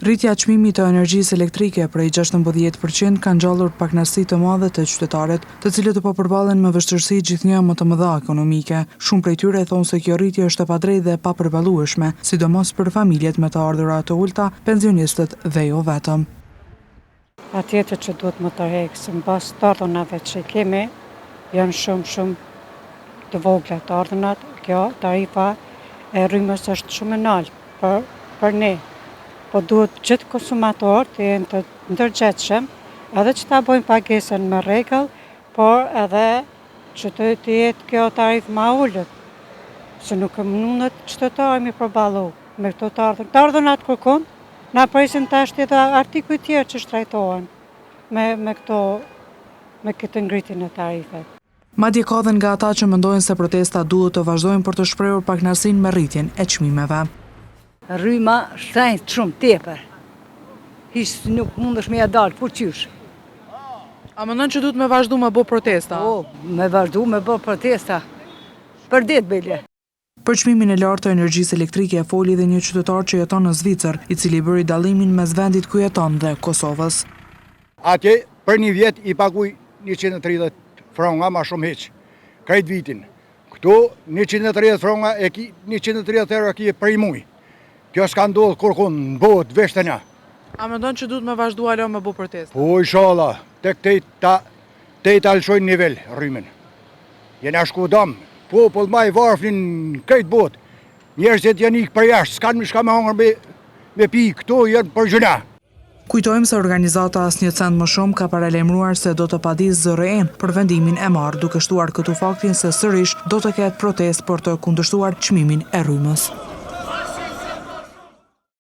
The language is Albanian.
Rritja e çmimit të energjisë elektrike prej 16% ka ngjallur pakënaqësi të madhe të qytetarët, të cilët po përballen me vështirësi gjithnjë më të mëdha ekonomike. Shumë prej tyre thonë se kjo rritje është e padrejtë dhe papërballueshme, sidomos për familjet me të ardhura të ulta, pensionistët dhe jo vetëm. Patjetër që duhet më tërheqësim, mbas të ardhunave që kemi, janë shumë të vogla të ardhunat. Kjo tarifa e rrymës është shumë e lartë për ne. Po duhet gjithë konsumatorët të jenë të ndërgjetshëm, edhe që ta bojnë pagesën me rregull, por edhe që të jetë kjo tarifë ma ullët, se nuk mundet qytetari mi përballu me këto të ardhunat. Të ardhunat kërkon, na presin tash edhe artikuj tjerë që shtrajtohen me këtë ngritjen e tarifeve. Madje ka dhe nga ata që mendojnë se protesta duhet të vazhdojnë për të shprehur pakënaqësinë me rritjen e çmimeve. Rryma shtrenjtë shumë tepër. Hiç nuk mundesh me ja dalë, por qysh. A mendon që duhet me vazhdu me bë protesta? Po, me vazhdu me bë protesta. Për ditë bile. Për çmimin e lartë të energjisë elektrike foli dhe një qytetar që jeton në Zvicër, i cili bëri dallimin mes vendit ku jeton dhe Kosovës. Atje për një vjet i paguaj 130 franca ma shumë hiç. Krejt vitin. Këtu 130 franca e ki 130 euro ki për i muj. Kjo s'ka ndodhë kërkun në botë veshtënja. A mendon që duhet me vazhdu alo me bë protesta? Po, inshallah, tek te ta lëshojnë nivel rrymen. Jena shku dam, popull ma i varfnin krejt botë. Njerëzit janë ikë për jashtë, s'kan shka me hangër me pi, këto janë për gjëna. Kujtojmë se organizata Asnjë Cent më shumë ka paralajmëruar se do të padisë zëre për vendimin e marrë, duke shtuar këtu faktin se sërish do të ketë protestë për të kundërshtuar çmimin e rrymës.